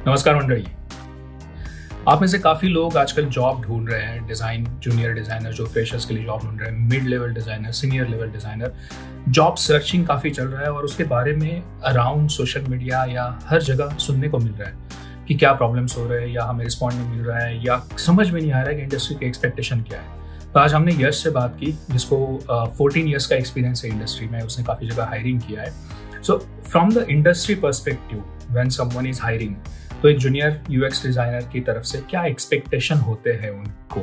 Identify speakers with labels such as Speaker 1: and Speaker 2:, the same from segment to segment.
Speaker 1: नमस्कार मंडळी। आप में से काफ़ी लोग आजकल जॉब ढूंढ रहे हैं, डिज़ाइन जूनियर डिज़ाइनर जो फ्रेशर्स के लिए जॉब ढूंढ रहे हैं, mid level designer, senior level designer. Job searching काफ़ी चल रहा है और उसके बारे में अराउंड सोशल मीडिया या हर जगह सुनने को मिल रहा है कि क्या प्रॉब्लम्स हो रहे हैं या हमें रिस्पॉन्ड नहीं मिल रहा है या समझ में नहीं आ रहा है कि इंडस्ट्री की एक्सपेक्टेशन क्या है। तो आज हमने यश से बात की जिसको 14 ईयर्स का एक्सपीरियंस है इंडस्ट्री में, उसने काफ़ी जगह हायरिंग किया है। So from the industry perspective when someone is hiring, तो एक जूनियर यूएक्स डिज़ाइनर की तरफ से क्या एक्सपेक्टेशन होते हैं उनको,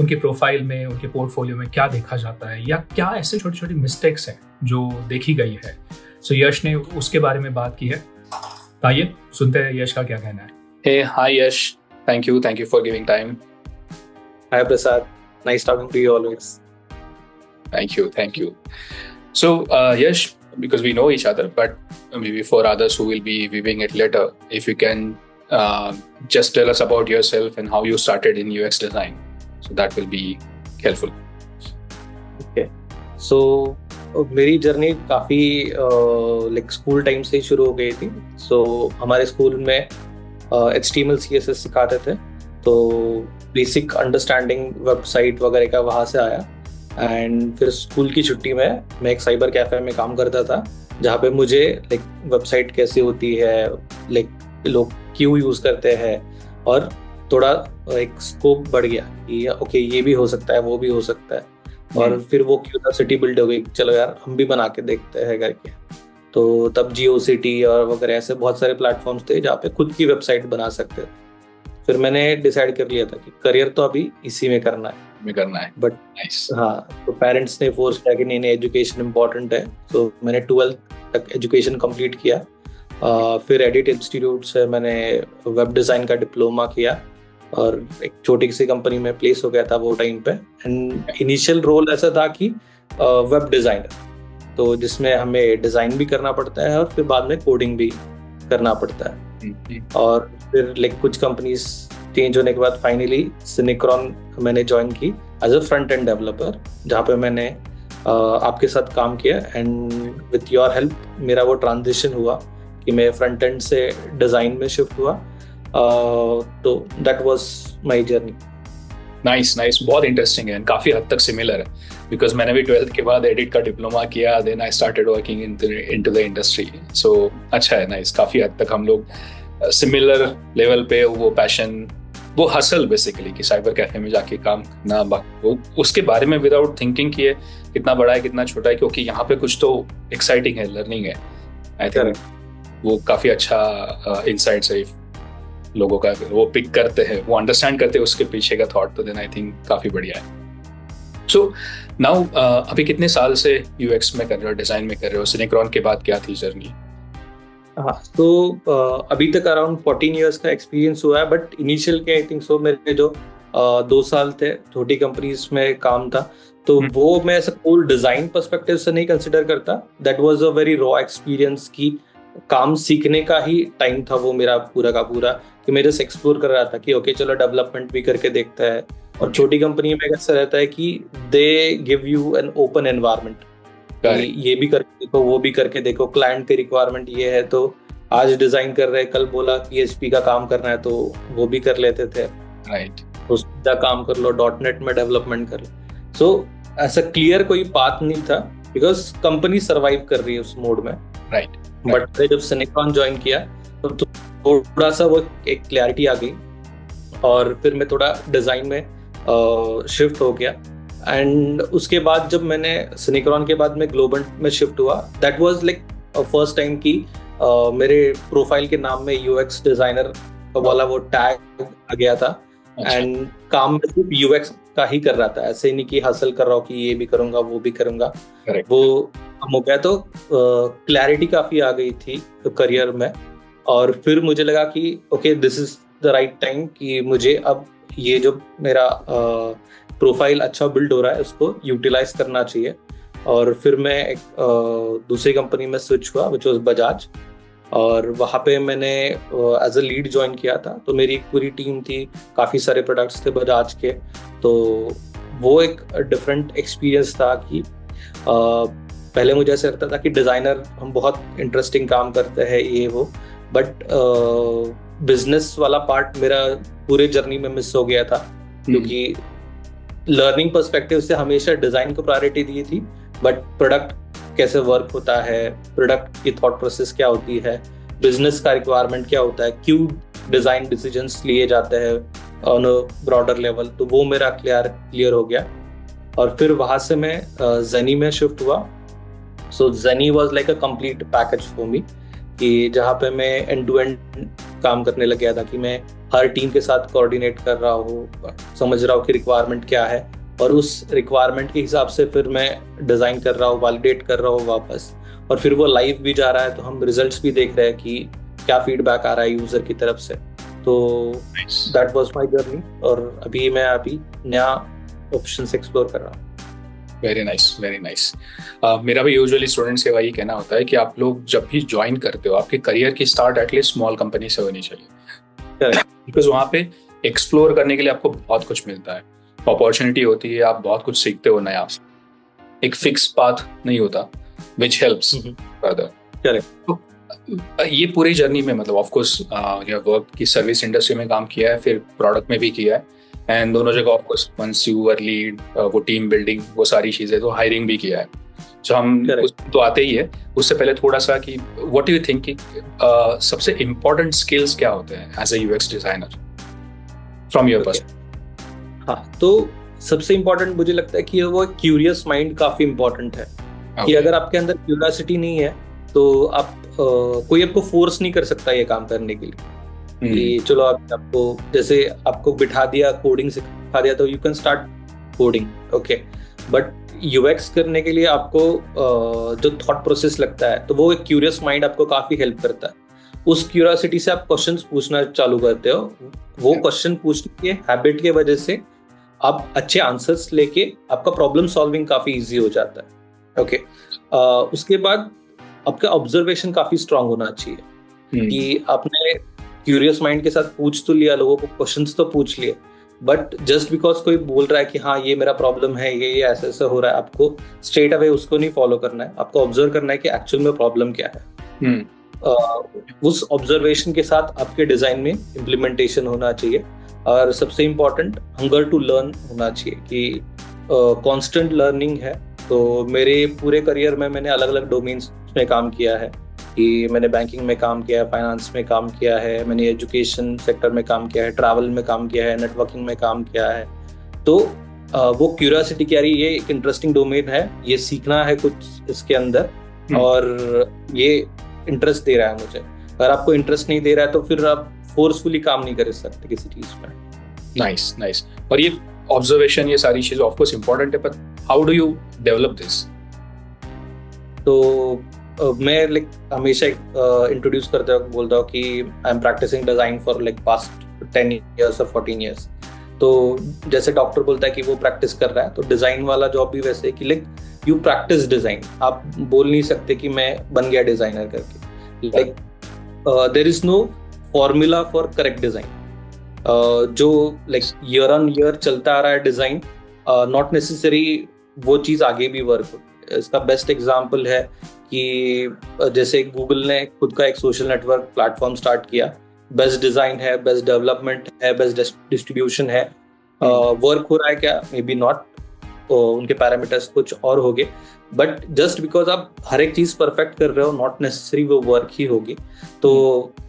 Speaker 1: उनके प्रोफाइल में, उनके पोर्टफोलियो में क्या देखा जाता है या क्या ऐसे छोटी छोटी मिस्टेक्स हैं जो देखी गई है। सो यश ने उसके बारे में बात की है। आइए सुनते हैं यश का क्या कहना है।
Speaker 2: Hey, hi Yash. Thank you for giving time.
Speaker 3: Hi Prasad, nice talking to you always.
Speaker 2: Thank you. So Yash, because we know each other, but maybe for others who will be viewing it later, if you can just tell us about yourself and how you started in UX design, so that will be helpful.
Speaker 3: Okay, so मेरी journey काफ़ी like school time से ही शुरू हो गई थी। सो हमारे school में HTML CSS सिखाते थे, तो बेसिक अंडरस्टैंडिंग वेबसाइट वगैरह का वहाँ से आया। एंड फिर स्कूल की छुट्टी में मैं एक साइबर कैफ़े में काम करता था, जहाँ पे मुझे लाइक वेबसाइट कैसी होती है, लाइक लोग क्यों यूज़ करते हैं, और थोड़ा एक स्कोप बढ़ गया कि ओके ये भी हो सकता है, वो भी हो सकता है। और फिर वो क्यूरियोसिटी बिल्ड हो गई, चलो यार हम भी बना के देखते हैं करके। तो तब GeoCity और वगैरह ऐसे बहुत सारे प्लेटफॉर्म्स थे जहाँ पे खुद की वेबसाइट बना सकते थे। फिर मैंने डिसाइड कर लिया था कि करियर तो अभी इसी में करना है। बट हाँ, तो पेरेंट्स ने फोर्स किया कि नहीं एजुकेशन इम्पोर्टेंट है। तो मैंने 12th तक एजुकेशन कंप्लीट किया। फिर एडिट इंस्टीट्यूट से मैंने वेब डिज़ाइन का डिप्लोमा किया और एक छोटी सी कंपनी में प्लेस हो गया था वो टाइम पे। एंड इनिशियल रोल ऐसा था कि वेब डिज़ाइनर, तो जिसमें हमें डिज़ाइन भी करना पड़ता है और फिर बाद में कोडिंग भी करना पड़ता है। और फिर लाइक कुछ कंपनीज चेंज होने के बाद फाइनली सिनेक्रॉन मैंने ज्वाइन की as a front end developer, जहाँ पे मैंने आपके साथ काम किया। एंड विथ योर हेल्प मेरा वो ट्रांजिशन हुआ कि मैं फ्रंट एंड से डिज़ाइन में शिफ्ट हुआ। तो that was my journey.
Speaker 2: Nice, बहुत इंटरेस्टिंग है, काफ़ी हद तक सिमिलर है, बिकॉज मैंने भी 12th के बाद एडिट का डिप्लोमा किया, then I started working into the industry. So अच्छा है, नाइस, काफ़ी हद तक हम लोग सिमिलर लेवल पे वो पैशन, वो हसल बेसिकली कि साइबर कैफे में जाके काम करना, वो उसके बारे में विदाउट थिंकिंग किए कितना बड़ा है कितना छोटा है, क्योंकि यहाँ पे कुछ तो एक्साइटिंग है, लर्निंग है। आई थिंक वो काफ़ी अच्छा इंसाइट्स है, लोगों का वो पिक करते हैं, वो अंडरस्टैंड करते हैं उसके पीछे का थॉट, तो देन आई थिंक काफ़ी बढ़िया है। सो नाउ अभी कितने साल से UX में कर रहे हो, डिज़ाइन में कर रहे हो? सिनेक्रॉन के बाद क्या थी जर्नी?
Speaker 3: हाँ, तो अभी तक अराउंड 14 ईयर्स का एक्सपीरियंस हुआ है। बट इनिशियल के आई थिंक सो मेरे जो 2 साल थे छोटी कंपनीज में काम था, तो वो मैं ऐसा कोई डिज़ाइन पर्सपेक्टिव से नहीं कंसिडर करता। That was a very raw experience की काम सीखने का ही टाइम था वो मेरा पूरा का पूरा, कि मैं जस्ट एक्सप्लोर कर रहा था कि ओके चलो डेवलपमेंट भी करके देखता है। और छोटी कंपनी में कैसा रहता है कि they give you an open environment, ये भी करके देखो, वो भी करके देखो, क्लाइंट की रिक्वायरमेंट ये है तो आज डिजाइन कर रहे, कल बोला PHP का काम करना है तो वो भी कर लेते थे।
Speaker 2: राइट,
Speaker 3: तो सीधा काम कर लो, .NET में डेवलपमेंट कर लो। सो ऐसा क्लियर कोई पाथ नहीं था, बिकॉज कंपनी सर्वाइव कर रही है उस मोड में।
Speaker 2: राइट,
Speaker 3: बट जब सिनेक्रॉन ज्वाइन किया तो थोड़ा सा वो एक क्लैरिटी आ गई और फिर मैं थोड़ा डिज़ाइन में शिफ्ट हो गया। एंड उसके बाद जब मैंने सिनेक्रॉन के बाद में ग्लोबंट में शिफ्ट हुआ, that was like first time कि मेरे प्रोफाइल के नाम में UX डिज़ाइनर वाला वो टैग आ गया था। एंड काम में सिर्फ UX का ही कर रहा था, ऐसे नहीं कि हासिल कर रहा हूँ कि ये भी करूँगा वो भी करूँगा। वो हो गया तो क्लैरिटी काफ़ी आ गई थी करियर में। और फिर मुझे लगा कि okay this is the right time कि मुझे अब ये जो मेरा प्रोफाइल अच्छा बिल्ड हो रहा है उसको यूटिलाइज करना चाहिए। और फिर मैं एक दूसरी कंपनी में स्विच हुआ विच वाज बजाज, और वहाँ पे मैंने एज अ लीड ज्वाइन किया था। तो मेरी एक पूरी टीम थी, काफ़ी सारे प्रोडक्ट्स थे बजाज के। तो वो एक डिफरेंट एक्सपीरियंस था कि पहले मुझे ऐसा लगता था कि डिज़ाइनर हम बहुत इंटरेस्टिंग काम करते हैं ये वो, बट बिजनेस वाला पार्ट मेरा पूरे जर्नी में मिस हो गया था, क्योंकि लर्निंग पर्सपेक्टिव से हमेशा डिजाइन को प्रायोरिटी दी थी, बट प्रोडक्ट कैसे वर्क होता है, प्रोडक्ट की थॉट प्रोसेस क्या होती है, बिजनेस का रिक्वायरमेंट क्या होता है, क्यों डिजाइन डिसीजंस लिए जाते हैं ऑन अ ब्रॉडर लेवल, तो वो मेरा क्लियर हो गया। और फिर वहां से मैं जेनी में शिफ्ट हुआ। So Jenny was like a complete package for me, कि जहाँ पे मैं एंड टू एंड काम करने लग गया था, कि मैं हर टीम के साथ कोऑर्डिनेट कर रहा हूँ, समझ रहा हूँ कि रिक्वायरमेंट क्या है, और उस रिक्वायरमेंट के हिसाब से फिर मैं डिजाइन कर रहा हूँ, वैलिडेट कर रहा हूँ वापस, और फिर वो लाइव भी जा रहा है, तो हम रिजल्ट्स भी देख रहे हैं कि क्या फीडबैक आ रहा है यूजर की तरफ से। तो दैट वाज माय जर्नी, और अभी मैं नया ऑप्शंस एक्सप्लोर कर रहा हूँ।
Speaker 2: Very nice, very nice. मेरा भी यूजुअली स्टूडेंट्स के वही कहना होता है कि आप लोग जब भी ज्वाइन करते हो, आपके करियर की स्टार्ट एटलीस्ट स्मॉल कंपनी से होनी चाहिए, बिकॉज वहाँ पे एक्सप्लोर करने के लिए आपको बहुत कुछ मिलता है, अपॉर्चुनिटी होती है, आप बहुत कुछ सीखते हो नया, एक फिक्स पाथ नहीं होता विच हेल्प्स फर्दर। तो ये पूरी जर्नी में मतलब ऑफ कोर्स यू वर्क की सर्विस इंडस्ट्री में काम किया है, फिर प्रोडक्ट में भी किया है, एंड दोनों जगह of course once you were lead, वो टीम बिल्डिंग, वो सारी चीजें, तो हायरिंग भी किया है, जो हम तो आते ही है। उससे पहले थोड़ा सा कि व्हाट डू यू थिंक कि सबसे इम्पोर्टेंट स्किल्स क्या होते हैं as a UX designer from your perspective?
Speaker 3: हाँ, तो सबसे इम्पोर्टेंट मुझे लगता है कि वो क्यूरियस माइंड काफी इम्पोर्टेंट है। कि अगर आपके अंदर क्यूरियोसिटी नहीं है तो आप कोई आपको फोर्स नहीं कर सकता ये काम करने के लिए, कि चलो आपको जैसे आपको बिठा दिया, कोडिंग सिखा दिया, तो you can start coding, okay, but UX करने के लिए आपको जो थॉट प्रोसेस लगता है, तो वो एक क्यूरियस माइंड आपको काफी हेल्प करता है। उस क्यूरियोसिटी से आप क्वेश्चंस पूछना चालू करते हो, वो क्वेश्चन पूछने के हैबिट के वजह से आप अच्छे आंसर्स लेके आपका प्रॉब्लम सॉल्विंग काफी इजी हो जाता है, ओके। उसके बाद आपका ऑब्जर्वेशन काफी स्ट्रांग होना चाहिए, कि आपने क्यूरियस माइंड के साथ पूछ तो लिया, लोगों को क्वेश्चंस तो पूछ लिए, बट जस्ट बिकॉज कोई बोल रहा है कि हाँ ये मेरा प्रॉब्लम है, ये ऐसे ऐसे हो रहा है, आपको स्ट्रेट अवे उसको नहीं फॉलो करना है, आपको ऑब्जर्व करना है कि एक्चुअल में प्रॉब्लम क्या है। उस ऑब्जर्वेशन के साथ आपके डिजाइन में इम्प्लीमेंटेशन होना चाहिए, और सबसे इम्पोर्टेंट हंगर टू लर्न होना चाहिए, कि कांस्टेंट लर्निंग है। तो मेरे पूरे करियर में मैंने अलग अलग डोमेन्स में काम किया है, कि मैंने बैंकिंग में काम किया है, फाइनेंस में काम किया है, मैंने एजुकेशन सेक्टर में काम किया है, ट्रैवल में काम किया है, नेटवर्किंग में काम किया है। तो वो क्यूरियोसिटी क्या रही, ये एक इंटरेस्टिंग डोमेन है, ये सीखना है कुछ इसके अंदर, और ये इंटरेस्ट दे रहा है मुझे। अगर आपको इंटरेस्ट नहीं दे रहा है तो फिर आप फोर्सफुली काम नहीं कर सकते किसी चीज में।
Speaker 2: Nice, nice. और ये ऑब्जर्वेशन, ये सारी चीजें ऑफ कोर्स इंपॉर्टेंट है, पर how do you develop this?
Speaker 3: तो मैं लाइक हमेशा इंट्रोड्यूस करते वक्त बोलता हूँ कि I am practicing design for like past 10 years और 14 years। तो जैसे डॉक्टर बोलता है कि वो प्रैक्टिस कर रहा है, तो डिजाइन वाला जॉब भी वैसे है कि लाइक यू प्रैक्टिस डिजाइन। आप बोल नहीं सकते कि मैं बन गया डिजाइनर करके, like there is no formula for correct design. जो लाइक ईयर ऑन ईयर चलता आ रहा है डिजाइन, नॉट नेसेसरी वो चीज आगे भी वर्क हो। इसका बेस्ट एग्जांपल है कि जैसे गूगल ने खुद का एक सोशल नेटवर्क प्लेटफॉर्म स्टार्ट किया, बेस्ट डिजाइन है, बेस्ट डेवलपमेंट है, बेस्ट डिस्ट्रीब्यूशन है, वर्क हो रहा है क्या, मे बी नॉट, उनके पैरामीटर्स कुछ और होंगे, बट जस्ट बिकॉज आप हर एक चीज परफेक्ट कर रहे हो, नॉट नेसेसरी वो वर्क ही होगी। तो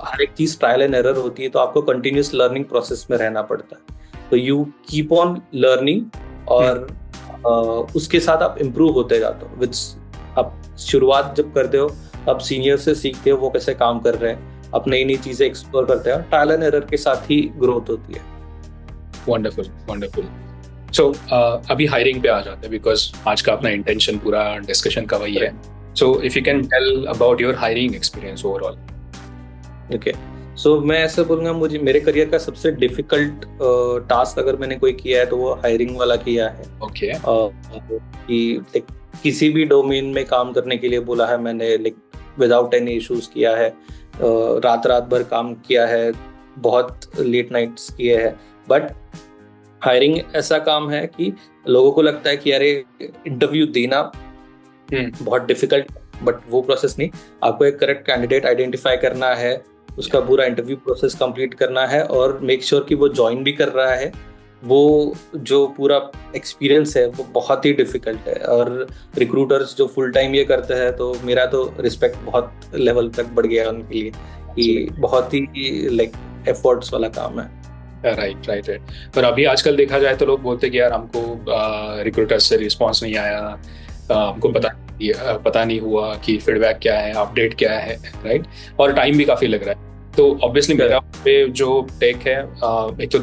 Speaker 3: हर एक चीज ट्रायल एंड एरर होती है, तो आपको कंटिन्यूस लर्निंग प्रोसेस में रहना पड़ता है। तो यू कीप ऑन लर्निंग, और उसके साथ आप इम्प्रूव होते जाते हो। विच आप शुरुआत जब करते हो, आप सीनियर से सीखते हो वो कैसे काम कर रहे हैं, आप नई नई चीजें एक्सप्लोर करते हो, ट्रायल एंड एरर के साथ ही ग्रोथ होती है।
Speaker 2: Wonderful, wonderful. सो अभी हायरिंग पे आ जाते हैं, बिकॉज आज का अपना इंटेंशन पूरा डिस्कशन का वही है। So if you can tell about your hiring experience overall.
Speaker 3: Okay, so मैं ऐसा बोलूँगा, मेरे करियर का सबसे डिफिकल्ट टास्क अगर मैंने कोई किया है तो वो हायरिंग वाला किया है।
Speaker 2: ओके।
Speaker 3: कि किसी भी डोमेन में काम करने के लिए बोला है मैंने, लाइक विदाउट एनी इश्यूज किया है, रात भर काम किया है, बहुत लेट नाइट्स किए हैं। बट हायरिंग ऐसा काम है कि लोगों को लगता है कि अरे इंटरव्यू देना बहुत डिफिकल्ट, बट वो प्रोसेस नहीं। आपको एक करेक्ट कैंडिडेट आइडेंटिफाई करना है, उसका पूरा इंटरव्यू प्रोसेस कंप्लीट करना है और मेक श्योर कि वो ज्वाइन भी कर रहा है। वो जो पूरा एक्सपीरियंस है वो बहुत ही डिफिकल्ट है, और रिक्रूटर्स जो फुल टाइम ये करते हैं तो मेरा तो रिस्पेक्ट बहुत लेवल तक बढ़ गया है उनके लिए कि बहुत ही लाइक एफर्ट्स वाला काम है।
Speaker 2: राइट। पर अभी आजकल देखा जाए तो लोग बोलते हैं कि यार हमको रिक्रूटर से रिस्पॉन्स नहीं आया, हमको पता नहीं हुआ कि फीडबैक क्या है, अपडेट क्या है, राइट, और टाइम भी काफी लग रहा है। तो ऑब्वियसली मेरा पे जो टेक है, एक तो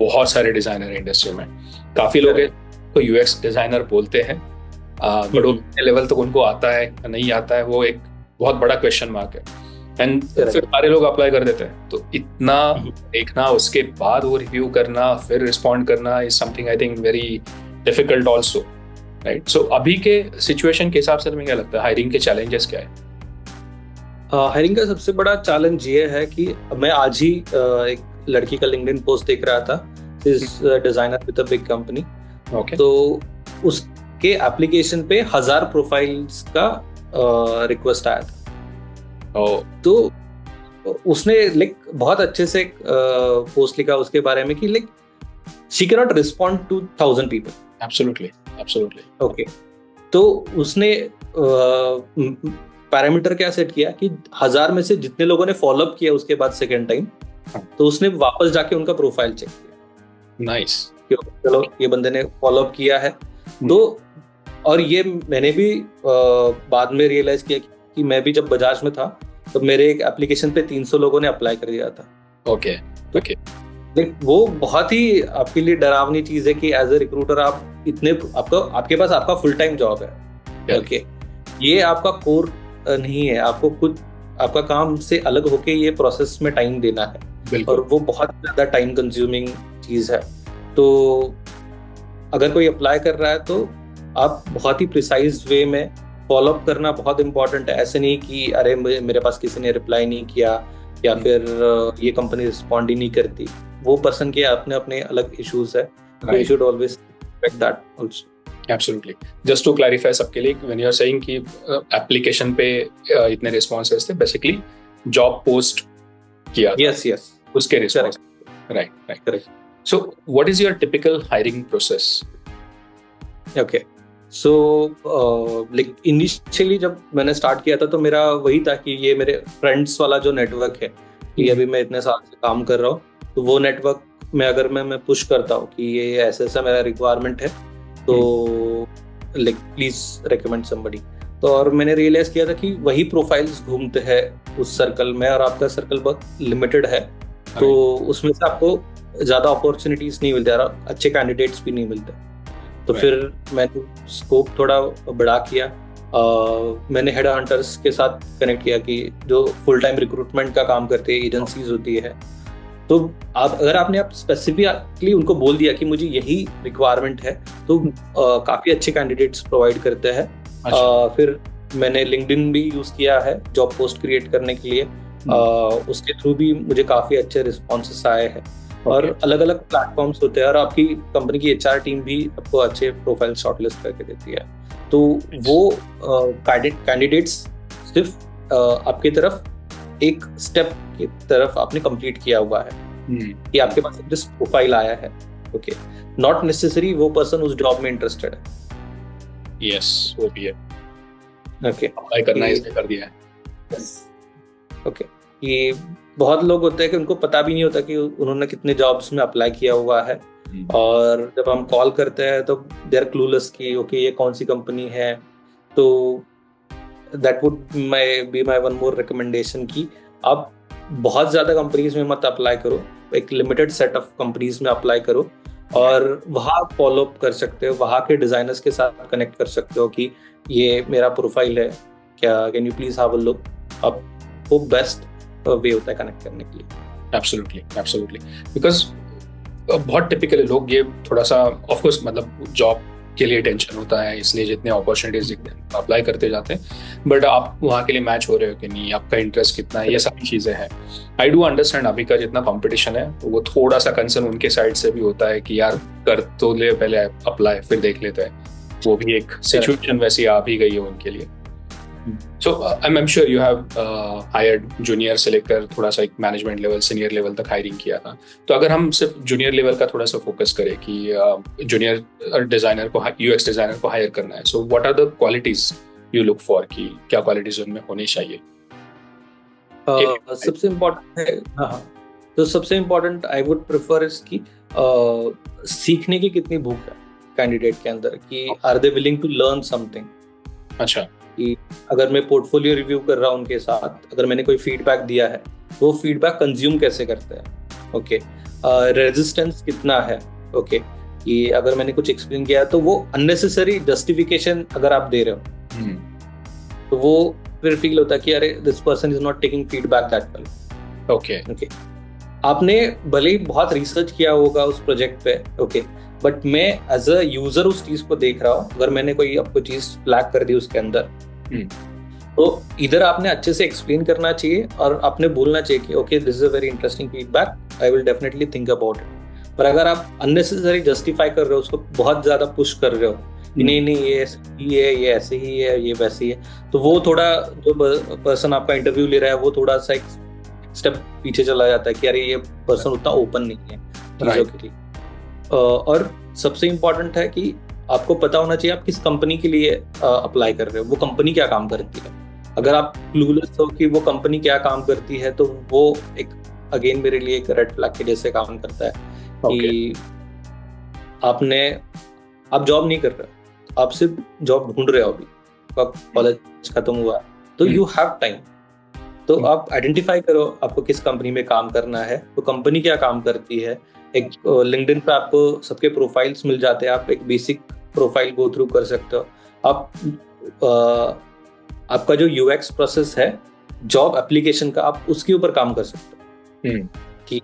Speaker 2: बहुत सारे डिजाइनर है इंडस्ट्री में, काफी लोग हैं तो यूएक्स डिजाइनर बोलते हैं, बट उतने लेवल तक उनको आता है नहीं आता है, वो एक बहुत बड़ा क्वेश्चन मार्क है। एंड फिर सारे लोग अप्लाई कर देते हैं, तो इतना देखना, उसके बाद वो रिव्यू करना, फिर रिस्पॉन्ड करना is something I think very difficult also, right. So अभी के सिचुएशन के हिसाब से तुम्हें क्या लगता है, हायरिंग के चैलेंजेस क्या है?
Speaker 3: हायरिंग का सबसे बड़ा चैलेंज ये है कि मैं आज ही एक लड़की का लिंक्डइन पोस्ट देख रहा था, is designer with a big company, तो उसके एप्लीकेशन पे 1000 प्रोफाइल्स का रिक्वेस्ट आया था। तो उसने लाइक बहुत अच्छे से पोस्ट लिखा उसके बारे में कि like she can not respond to 1000 people.
Speaker 2: Absolutely
Speaker 3: okay, तो उसने पैरामीटर क्या सेट किया कि 1000 में से जितने लोगों ने फॉलो अप किया उसके बाद सेकंड टाइम, तो उसने वापस जाके उनका प्रोफाइल चेक किया।
Speaker 2: नाइस,
Speaker 3: चलो ये बंदे ने फॉलो अप किया है। तो और ये मैंने भी बाद में रियलाइज किया कि मैं भी जब बजाज में था तो मेरे एक एप्लीकेशन पे 300 लोगों ने अप्लाई कर दिया था।
Speaker 2: ओके
Speaker 3: वो बहुत ही आपके लिए डरावनी चीज है कि एज ए रिक्रूटर आप इतने आपके पास आपका फुल टाइम जॉब है, ओके, ये आपका कोर नहीं है, आपको खुद आपका काम से अलग होके ये प्रोसेस में टाइम देना है, और वो बहुत ज्यादा टाइम कंज्यूमिंग चीज है। तो अगर कोई अप्लाई कर रहा है तो आप बहुत ही प्रिसाइज वे में फॉलो अप करना बहुत इंपॉर्टेंट है। ऐसे नहीं कि अरे मेरे पास किसी ने रिप्लाई नहीं किया या फिर ये कंपनी रिस्पॉन्ड ही नहीं करती, वो पर्सन के अपने अपने अलग इश्यूज है, you should always respect that also.
Speaker 2: Absolutely. Just to clarify सबके लिए, when you are saying कि एप्लीकेशन पे इतने रिस्पॉन्सेस थे, बेसिकली जॉब पोस्ट किया था,
Speaker 3: yes
Speaker 2: उसके response, right
Speaker 3: correct.
Speaker 2: So what is your typical hiring process?
Speaker 3: Okay, so like initially जब मैंने स्टार्ट किया था तो मेरा वही था कि ये मेरे फ्रेंड्स वाला जो नेटवर्क है कि अभी मैं इतने साल से काम कर रहा हूँ, तो वो नेटवर्क में अगर मैं पुश करता हूँ कि ये ऐसा मेरा रिक्वायरमेंट है, तो लाइक प्लीज रिकमेंड समबडी। तो और मैंने रियलाइज किया था कि वही प्रोफाइल्स घूमते हैं उस सर्कल में, और आपका सर्कल बहुत लिमिटेड है, तो उसमें से आपको ज्यादा अपॉर्चुनिटीज नहीं मिलते और अच्छे कैंडिडेट्स भी नहीं मिलते। तो फिर मैंने स्कोप थोड़ा बड़ा किया, मैंने हेड हंटर्स के साथ कनेक्ट किया कि जो फुल टाइम रिक्रूटमेंट का काम करते हैं, एजेंसीज होती है, तो अगर आपने स्पेसिफिकली उनको बोल दिया कि मुझे यही रिक्वायरमेंट है, तो काफी अच्छे कैंडिडेट्स प्रोवाइड करते हैं। फिर मैंने लिंक्डइन भी यूज किया है जॉब पोस्ट क्रिएट करने के लिए, उसके थ्रू भी मुझे काफी अच्छे रिस्पॉन्सेस आए हैं। और अलग अलग प्लेटफॉर्म्स होते हैं, और आपकी कंपनी की एचआर टीम भी आपको अच्छे प्रोफाइल शॉर्टलिस्ट करके देती है। तो वो कैंडिडेट्स सिर्फ आपकी तरफ एक स्टेप की तरफ आपने कंप्लीट किया हुआ है कि आपके पास जस्ट प्रोफाइल आया है, ओके, नॉट नेसेसरी वो पर्सन उस जॉब में इंटरेस्टेड है।
Speaker 2: यस, वो भी है,
Speaker 3: ओके,
Speaker 2: अप्लाई करना इसने कर दिया है।
Speaker 3: ओके, ये बहुत लोग होते हैं कि उनको पता भी नहीं होता कि उन्होंने कितने जॉब्स में अप्लाई किया हुआ है, और जब हम कॉल करते हैं तो दे आर क्लूलेस कि ओके ये कौन सी कंपनी है। तो that would be my one more recommendation कि आप बहुत ज्यादा कंपनीज में मत अप्लाई करो, एक लिमिटेड सेट ऑफ कंपनीज में अप्लाई करो, और वहाँ फॉलो अप कर सकते हो, वहाँ के डिजाइनर्स के साथ कनेक्ट कर सकते हो कि ये मेरा प्रोफाइल है, क्या can you please have a look. अब वो बेस्ट वे होता है कनेक्ट करने के लिए।
Speaker 2: एब्सोल्युटली बिकॉज बहुत टिपिकल है, लोग ये थोड़ा सा ऑफ कोर्स मतलब जॉब के लिए टेंशन होता है, इसलिए जितने अपॉर्चुनिटीज दिखते हैं अप्लाई करते जाते हैं, बट आप वहाँ के लिए मैच हो रहे हो कि नहीं, आपका इंटरेस्ट कितना है, ये सारी चीज़ें हैं। आई डू अंडरस्टैंड अभी का जितना कंपटीशन है, वो थोड़ा सा कंसर्न उनके साइड से भी होता है कि यार कर तो ले पहले अप्लाई फिर देख लेते हैं, वो भी एक सिचुएशन वैसी आ भी गई है उनके लिए। So I'm sure you have hired junior से लेकर थोड़ा सा एक मैनेजमेंट लेवल सीनियर लेवल तक हायरिंग किया था. तो अगर हम सिर्फ जूनियर लेवल का थोड़ा सा फोकस करें कि जूनियर डिजाइनर को यूएक्स डिजाइनर को हायर करना है, so what are the qualities you look for कि क्या क्वालिटीज उनमें होनी चाहिए?
Speaker 3: सबसे इम्पोर्टेंट है, हाँ, तो सबसे इम्पोर्टेंट आई वुड प्रेफर इस कि सीखने की कितनी भूख है कैंडिडेट के अंदर, कि are they willing to learn something.
Speaker 2: अच्छा,
Speaker 3: कि अगर मैं पोर्टफोलियो रिव्यू कर रहा हूँ उनके साथ, अगर मैंने कोई फीडबैक दिया है, वो फीडबैक कंज्यूम कैसे करते हैं, ओके, रेजिस्टेंस कितना है, ओके, कि अगर मैंने कुछ एक्सप्लेन किया तो वो अननेसेसरी जस्टिफिकेशन अगर आप दे रहे हो तो वो फिर फील होता है कि अरे this person is not taking feedback that well.
Speaker 2: Okay
Speaker 3: okay, आपने भले ही बहुत रिसर्च किया होगा उस प्रोजेक्ट पे, ओके, बट मैं एज अ यूजर उस चीज को देख रहा हूँ. अगर मैंने कोई आपको चीज फ्लैग कर दी उसके अंदर, तो इधर आपने अच्छे से एक्सप्लेन करना चाहिए और आपने बोलना चाहिए कि okay this is a very interesting feedback, I will definitely think about it. पर अगर आप अननेसेसरी जस्टिफाई कर रहे हो, उसको बहुत ज्यादा पुश कर रहे हो कि नहीं ये ऐसे ही है, ये वैसे ही है, तो वो थोड़ा, जो पर्सन आपका इंटरव्यू ले रहा है वो थोड़ा सा एक स्टेप पीछे चला जाता है कि अरे ये पर्सन उतना ओपन नहीं है चीजों के लिए. और सबसे इम्पोर्टेंट है कि आपको पता होना चाहिए आप किस कंपनी के लिए अप्लाई कर रहे हो, वो कंपनी क्या काम करती है. अगर आप क्लूलेस हो कि वो कंपनी क्या काम करती है, तो वो एक अगेन मेरे लिए एक रेड फ्लैग के जैसे काम करता है कि आप जॉब नहीं कर रहे हो, आप सिर्फ जॉब ढूंढ रहे हो. अभी कॉलेज खत्म हुआ तो यू हैव टाइम, तो आप आइडेंटिफाई करो आपको किस कंपनी में काम करना है, तो कंपनी क्या काम करती है. एक लिंक्डइन पे आपको सबके प्रोफाइल्स मिल जाते हैं, आप एक बेसिक प्रोफाइल गो थ्रू कर सकते हो. आप आपका जो यूएक्स प्रोसेस है जॉब एप्लीकेशन का, आप उसके ऊपर काम कर सकते हो कि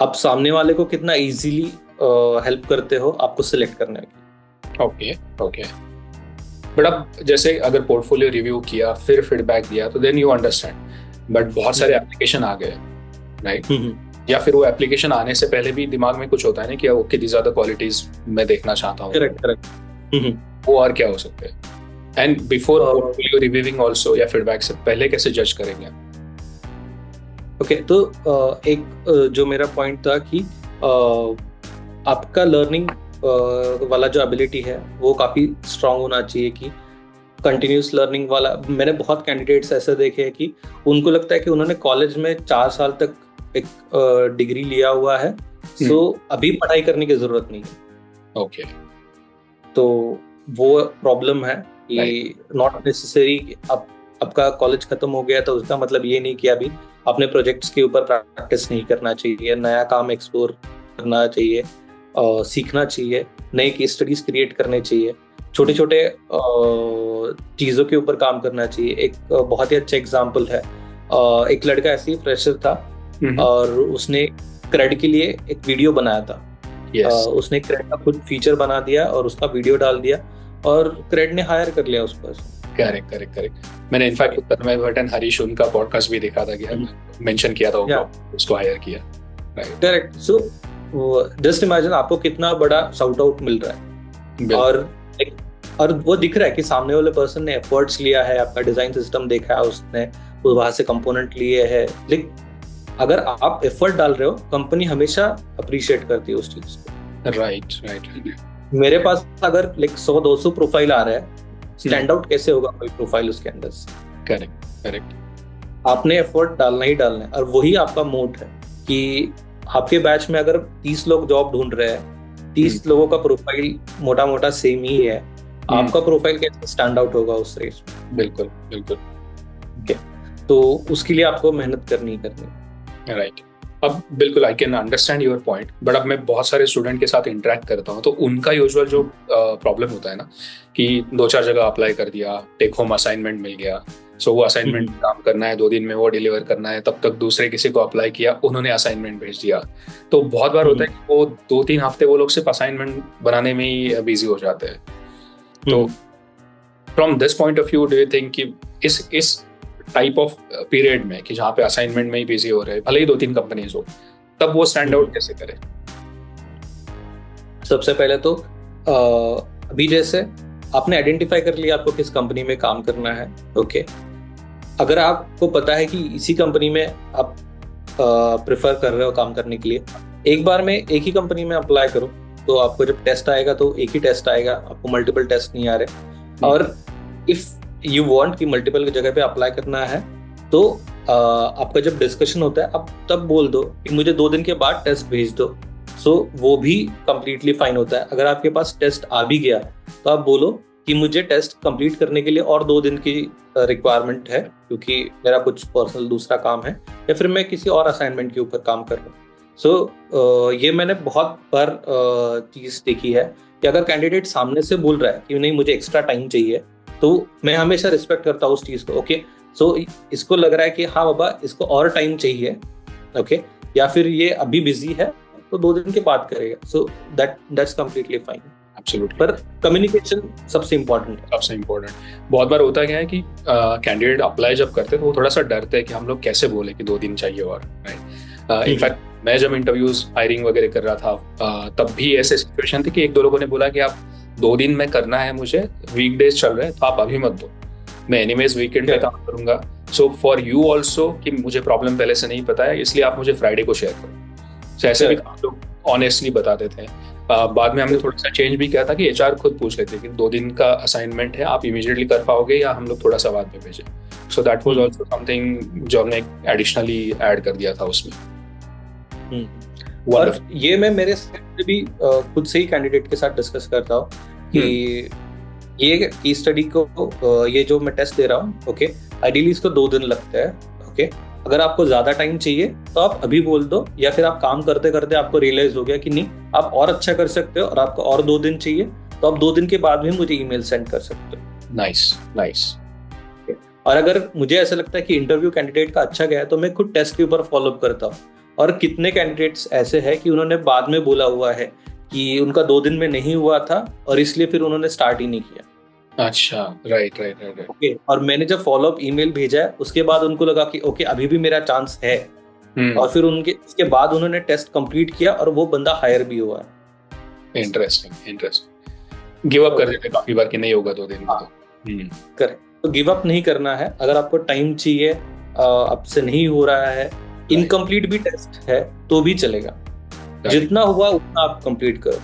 Speaker 3: आप सामने वाले को कितना इजीली हेल्प करते हो आपको सिलेक्ट करने की.
Speaker 2: ओके. बट अब जैसे अगर पोर्टफोलियो रिव्यू किया फिर फीडबैक दिया तो देन यू अंडरस्टैंड, बट बहुत सारे एप्लीकेशन आ गए, राइट? या फिर वो एप्लीकेशन आने से पहले भी दिमाग में कुछ होता है ना कि वो कितनी ज्यादा क्वालिटीज मैं देखना चाहता हूँ.
Speaker 3: करेक्ट.
Speaker 2: वो और क्या हो सकते हैं? And before portfolio reviewing also, या फीडबैक से पहले कैसे जज करेंगे?
Speaker 3: ओके, तो एक जो मेरा पॉइंट था कि आपका लर्निंग वाला जो एबिलिटी है वो काफ़ी स्ट्रांग होना चाहिए, कि कंटिन्यूस लर्निंग वाला. मैंने बहुत कैंडिडेट्स ऐसे देखे हैं कि उनको लगता है कि उन्होंने कॉलेज में 4 साल तक एक डिग्री लिया हुआ है, सो अभी पढ़ाई करने की जरूरत नहीं है.
Speaker 2: ओके,
Speaker 3: तो वो प्रॉब्लम है कि नॉट नेसेसरी. आपका कॉलेज खत्म हो गया तो उसका मतलब ये नहीं कि अभी अपने प्रोजेक्ट्स के ऊपर प्रैक्टिस नहीं करना चाहिए, नया काम एक्सप्लोर करना चाहिए, सीखना चाहिए, नए केस स्टडीज क्रिएट करने चाहिए, छोटे छोटे चीज़ों के ऊपर काम करना चाहिए. एक बहुत ही अच्छा एग्जाम्पल है, एक लड़का ऐसे ही फ्रेशर था और उसने क्रेड के लिए एक वीडियो बनाया था. उसने क्रेड का खुद फीचर बना दिया और उसका वीडियो डाल दिया और क्रेड ने हायर कर लिया उस पर.
Speaker 2: करेक्ट. मैंने in fact Tanmay Bhatt and Harish उनका पॉडकास्ट भी देखा था कि मेंशन किया था उसको हायर किया.
Speaker 3: करेक्ट. सो जस्ट इमेजिन आपको कितना बड़ा शाउट आउट मिल रहा है, और वो दिख रहा है कि सामने वाले पर्सन ने एफर्ट्स लिया है, आपका डिजाइन सिस्टम देखा है उसने, वहां से कंपोनेंट लिए है. लेकिन अगर आप एफर्ट डाल रहे हो, कंपनी हमेशा अप्रिशिएट करती है उस चीज को.
Speaker 2: राइट.
Speaker 3: मेरे पास अगर 100-200 प्रोफाइल आ रहा है, स्टैंड आउट कैसे होगा कोई प्रोफाइल उसके अंदर से?
Speaker 2: करेक्ट.
Speaker 3: आपने एफर्ट डालना ही डालना है, और वही आपका मोट है कि आपके बैच में अगर 30 लोग जॉब ढूंढ रहे हैं, 30 लोगों का प्रोफाइल मोटा मोटा सेम ही है, आपका प्रोफाइल कैसे स्टैंड आउट होगा उस रेस में?
Speaker 2: बिल्कुल.
Speaker 3: ओके, तो उसके लिए आपको मेहनत करनी.
Speaker 2: राइट. अब बिल्कुल I can understand your point, but अब मैं बहुत सारे स्टूडेंट के साथ इंटरेक्ट करता हूँ तो उनका यूजुअल जो प्रॉब्लम होता है ना कि 2-4 जगह अप्लाई कर दिया, टेक होम असाइनमेंट मिल गया, सो वो असाइनमेंट काम करना है, 2 दिन में वो डिलीवर करना है, तब तक दूसरे किसी को अप्लाई किया, उन्होंने असाइनमेंट भेज दिया. तो बहुत बार होता है कि वो 2-3 हफ्ते वो लोग सिर्फ असाइनमेंट बनाने में ही बिजी हो जाते हैं. तो from this point of view do you think कि इस टाइप ऑफ पीरियड में कि जहाँ पे असाइनमेंट में ही बिजी हो रहे हैं, भले ही 2-3 कंपनीज हो, तब वो स्टैंड आउट कैसे करें?
Speaker 3: सबसे पहले तो अभी जैसे आपने आइडेंटिफाई कर लिया आपको किस कंपनी में काम करना है। ओके, अगर आपको पता है कि इसी कंपनी में आप प्रेफर कर रहे हो काम करने के लिए, एक बार में एक ही कंपनी में अप्लाई करो, तो आपको जब टेस्ट आएगा तो एक ही टेस्ट आएगा, आपको मल्टीपल टेस्ट नहीं आ रहे। और इफ यू वांट कि मल्टीपल जगह पे अप्लाई करना है तो आपका जब डिस्कशन होता है आप तब बोल दो कि मुझे 2 दिन के बाद टेस्ट भेज दो। सो वो भी कंप्लीटली फाइन होता है। अगर आपके पास टेस्ट आ भी गया तो आप बोलो कि मुझे टेस्ट कंप्लीट करने के लिए और 2 दिन की रिक्वायरमेंट है, क्योंकि मेरा कुछ पर्सनल दूसरा काम है या फिर मैं किसी और असाइनमेंट के ऊपर काम कर रहा हूँ। सो ये मैंने बहुत बार चीज़ देखी है कि अगर कैंडिडेट सामने से बोल रहा है कि नहीं मुझे एक्स्ट्रा टाइम चाहिए, तो मैं हमेशा रिस्पेक्ट करता हूँ उस चीज़ को। ओके, सो इसको लग रहा है कि हाँ बाबा इसको और टाइम चाहिए, ओके, या फिर ये अभी बिजी है तो 2 दिन के बाद करेगा। So that's completely fine.
Speaker 2: Absolutely.
Speaker 3: पर कम्युनिकेशन सबसे इम्पोर्टेंट है।
Speaker 2: सबसे इम्पोर्टेंट बहुत बार होता क्या है कि कैंडिडेट अप्लाई जब करते हैं तो वो थोड़ा सा डरते हैं कि हम लोग कैसे बोले कि 2 दिन चाहिए और राइट। इनफैक्ट मैं जब इंटरव्यूज हायरिंग वगैरह कर रहा था तब भी ऐसे सिचुएशन थी कि 1-2 लोगों ने बोला कि आप 2 दिन में करना है, मुझे वीकडेज चल रहे हैं तो आप अभी मत दो, मैं एनीवेज वीकेंड पे काम करूंगा। सो फॉर यू ऑल्सो कि मुझे प्रॉब्लम पहले से नहीं पता है, इसलिए आप मुझे फ्राइडे को शेयर करो। So ऐसे भी हम लोग ऑनेस्टली बताते थे। बाद में हमने थोड़ा सा चेंज भी किया था कि एचआर खुद पूछ लेते कि 2 दिन का असाइनमेंट है, आप इमीडिएटली कर पाओगे या हम लोग थोड़ा सा बाद में भेजें। So that was also something जो हमने एडिशनली ऐड कर दिया था उसमें।
Speaker 3: और ये मैं मेरे से भी खुद से ही कैंडिडेट के साथ डिस्कस करता हूँ कि ये केस स्टडी को ये जो मैं टेस्ट दे रहा हूँ, ओके, आइडियली इसको 2 दिन लगता है। ओके, अगर आपको ज्यादा टाइम चाहिए तो आप अभी बोल दो, या फिर आप काम करते करते आपको रियलाइज हो गया कि नहीं आप और अच्छा कर सकते हो और आपको और 2 दिन चाहिए, तो आप 2 दिन के बाद भी मुझे ईमेल सेंड कर सकते हो।
Speaker 2: नाइस।
Speaker 3: और अगर मुझे ऐसा लगता है कि इंटरव्यू कैंडिडेट का अच्छा गया है तो मैं खुद टेस्ट के ऊपर फॉलो अप करता हूँ। और कितने कैंडिडेट्स ऐसे हैं कि उन्होंने बाद में बोला हुआ है कि उनका 2 दिन में नहीं हुआ था और इसलिए फिर उन्होंने स्टार्ट ही नहीं किया।
Speaker 2: अच्छा, राइट।
Speaker 3: ओके, और मैंने जब फॉलो अप ईमेल भेजा है उसके बाद उनको लगा कि ओके अभी भी मेरा चांस है, और फिर उसके बाद उन्होंने टेस्ट कंप्लीट किया और वो बंदा हायर भी हुआ है।
Speaker 2: इंटरेस्टिंग। गिव अप कर देते काफी बार कि नहीं होगा 2 दिन में तो।
Speaker 3: करेक्ट, तो गिव अप नहीं करना है। अगर आपको टाइम चाहिए, आपसे नहीं हो रहा है, इनकम्प्लीट भी टेस्ट है तो भी चलेगा, जितना हुआ उतना आप कंप्लीट करो।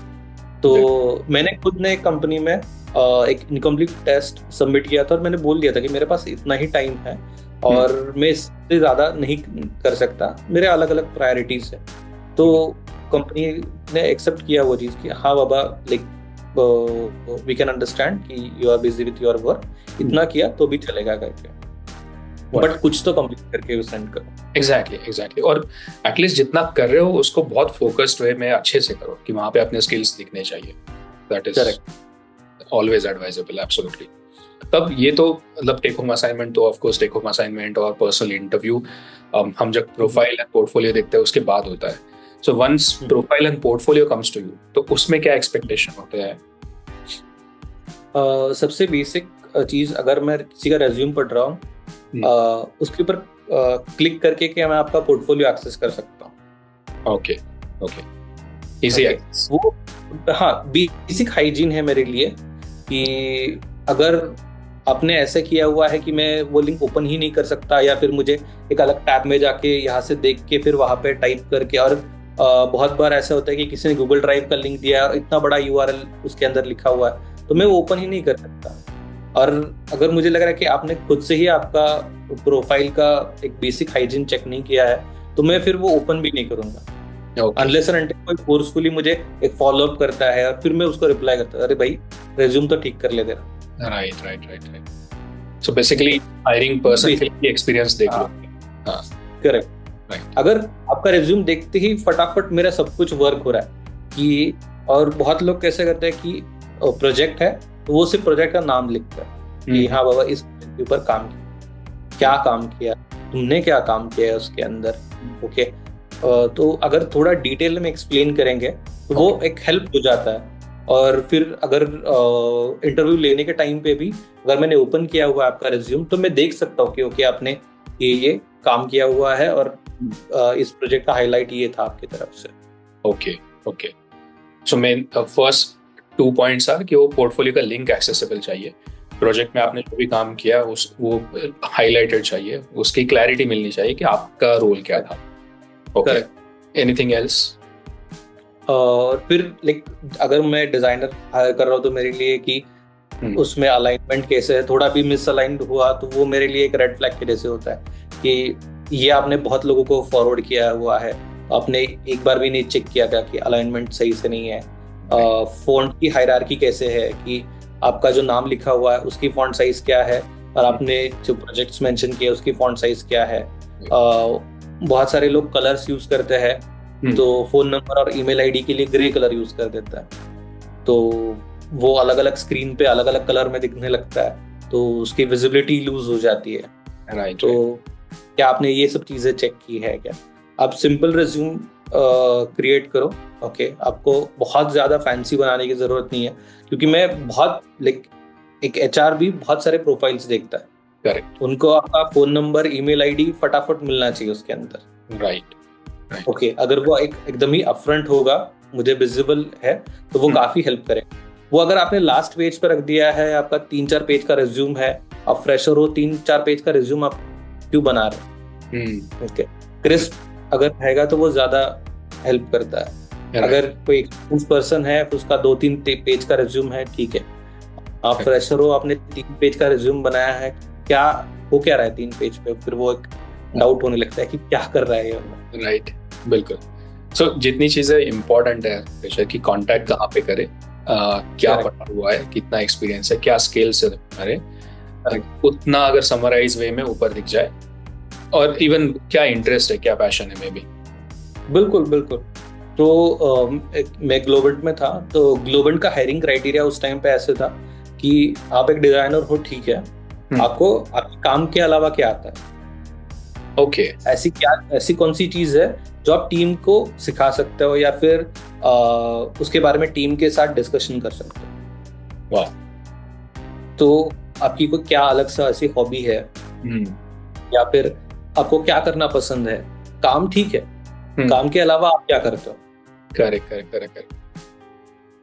Speaker 3: तो मैंने खुद ने एक कंपनी में एक इनकम्प्लीट टेस्ट सबमिट किया था और मैंने बोल दिया था कि मेरे पास इतना ही टाइम है और मैं इससे ज्यादा नहीं कर सकता, मेरे अलग अलग प्रायोरिटीज है। तो कंपनी ने एक्सेप्ट किया वो चीज कि हाँ बाबा, लाइक वी कैन अंडरस्टैंड कि you are busy with your work, इतना किया तो भी चलेगा करके, बट कुछ तो कंप्लीट करके सेंड करो।
Speaker 2: एग्जैक्टली। और एटलीस्ट जितना कर रहे हो उसको बहुत फोकस्ड वे में अच्छे से करो कि वहां पे अपने स्किल्स दिखने चाहिए। That is always advisable, absolutely. तब ये तो मतलब टेक होम असाइनमेंट तो of course take home assignment और पर्सनल इंटरव्यू हम जब प्रोफाइल एंड पोर्टफोलियो देखते हैं उसके बाद होता है। So once profile and portfolio comes to you, तो उसमें क्या एक्सपेक्टेशन होते हैं?
Speaker 3: सबसे बेसिक चीज, अगर मैं किसी का रेज्यूम पढ़ रहा हूँ उसके ऊपर क्लिक करके क्या मैं आपका पोर्टफोलियो एक्सेस कर सकता हूँ।
Speaker 2: ओके, इजी है
Speaker 3: वो। हाँ, बेसिक हाइजीन है मेरे लिए कि अगर आपने ऐसे किया हुआ है कि मैं वो लिंक ओपन ही नहीं कर सकता, या फिर मुझे एक अलग टैब में जाके यहाँ से देख के फिर वहाँ पे टाइप करके, और बहुत बार ऐसा होता है कि किसी ने गूगल ड्राइव का लिंक दिया और इतना बड़ा URL उसके अंदर लिखा हुआ है तो मैं वो ओपन ही नहीं कर सकता। और अगर मुझे लग रहा है कि आपने खुद से ही आपका प्रोफाइल का एक बेसिक हाइजीन चेक नहीं किया है तो मैं फिर वो ओपन भी नहीं करूंगा, अनलेस एंड अनटिल कोई फोर्सफुली मुझे एक फॉलो अप करता है और फिर मैं उसको रिप्लाई करता हूँ, अरे भाई रेज्यूम तो ठीक कर ले तेरा।
Speaker 2: Right. So basically hiring person के लिए एक्सपीरियंस देख लो। हां,
Speaker 3: करेक्ट। अगर आपका रेज्यूम देखते ही फटाफट मेरा सब कुछ वर्क हो रहा है कि, और बहुत लोग कैसे करते हैं कि प्रोजेक्ट है तो वो सिर्फ प्रोजेक्ट का नाम लिखता है कि हाँ बाबा इस प्रोजेक्ट के ऊपर काम किया, क्या काम किया तुमने, क्या काम किया है उसके अंदर। ओके, तो अगर थोड़ा डिटेल में एक्सप्लेन करेंगे तो वो एक हेल्प हो जाता है। और फिर अगर इंटरव्यू लेने के टाइम पे भी अगर मैंने ओपन किया हुआ आपका रिज्यूम तो मैं देख सकता हूँ कि ओके आपने ये काम किया हुआ है और इस प्रोजेक्ट का हाईलाइट ये था आपकी तरफ से।
Speaker 2: ओके। सो मैं फर्स्ट 2 पॉइंट्स आर कि वो पोर्टफोलियो का लिंक एक्सेसिबल चाहिए, प्रोजेक्ट में आपने जो भी काम किया वो हाईलाइटेड चाहिए, उसकी क्लैरिटी मिलनी चाहिए कि आपका रोल क्या था। Okay, anything else?
Speaker 3: और फिर लाइक अगर मैं डिजाइनर हायर कर रहा हूँ तो मेरे लिए कि उसमें अलाइनमेंट कैसे है, थोड़ा भी मिस अलाइंड हुआ तो वो मेरे लिए एक रेड फ्लैग के जैसे होता है कि ये आपने बहुत लोगों को फॉरवर्ड किया हुआ है, आपने एक बार भी नहीं चेक किया था कि अलाइनमेंट सही से नहीं है। फॉन्ट की हायरार्की कैसे है कि आपका जो नाम लिखा हुआ है उसकी फॉन्ट साइज क्या है, और आपने जो प्रोजेक्ट्स मेंशन किए उसकी फॉन्ट साइज क्या है। बहुत सारे लोग कलर्स यूज करते हैं तो फोन नंबर और ईमेल आईडी के लिए ग्रे कलर यूज कर देता है, तो वो अलग अलग स्क्रीन पे अलग अलग कलर में दिखने लगता है, तो उसकी विजिबिलिटी लूज हो जाती है। तो क्या आपने ये सब चीजें चेक की है क्या? आप सिंपल रिज्यूम क्रिएट करो। ओके, आपको बहुत ज्यादा फैंसी बनाने की जरूरत नहीं है, क्योंकि मैं बहुत लाइक एक एचआर भी बहुत सारे प्रोफाइल्स देखता है।
Speaker 2: करेक्ट,
Speaker 3: उनको आपका फोन नंबर ईमेल आईडी फटाफट मिलना चाहिए उसके अंदर।
Speaker 2: राइट।
Speaker 3: ओके, अगर वो एकदम ही अपफ्रंट होगा, मुझे विजिबल है, तो वो काफी हेल्प करेगा। वो अगर आपने लास्ट पेज पर रख दिया है, आपका 3-4 पेज का रिज्यूम है, आप फ्रेशर हो, 3-4 पेज का रिज्यूम आप क्यों बना रहे? ओके, क्रिस्प अगर रहेगा तो वो ज्यादा हेल्प करता है। अगर कोई एक्सपीरियंस पर्सन है, उसका 2-3 पेज का रिज्यूम है, ठीक है। आप फ्रेशर हो, आपने 3 पेज का रिज्यूम बनाया है, क्या हो क्या रहा है 3 पेज पे, फिर वो एक डाउट होने लगता है कि क्या कर रहा है ये।
Speaker 2: राइट, बिल्कुल। सो जितनी चीजें इंपॉर्टेंट है फ्रेशर की, कॉन्टैक्ट कहाँ पे करे, क्या पढ़ा हुआ है, कितना एक्सपीरियंस है, क्या स्किल्स है हमारे, उतना अगर समराइज वे में ऊपर दिख जाए, और इवन क्या इंटरेस्ट है, क्या पैशन है, मे बी।
Speaker 3: बिल्कुल बिल्कुल। तो मैं ग्लोबेंट में था, तो ग्लोबेंट का हायरिंग क्राइटेरिया उस टाइम पे ऐसे था कि आप एक डिजाइनर हो, ठीक है, आपको आपके काम के अलावा क्या आता है?
Speaker 2: ओके,
Speaker 3: ऐसी कौन सी चीज है जो आप टीम को सिखा सकते हो, या फिर उसके बारे में टीम के साथ डिस्कशन कर सकते हो।
Speaker 2: वाह।
Speaker 3: तो आपकी कोई क्या अलग सा ऐसी हॉबी है, या फिर आपको क्या करना पसंद है? काम ठीक है, काम के अलावा आप क्या करते हो?
Speaker 2: करेक्ट।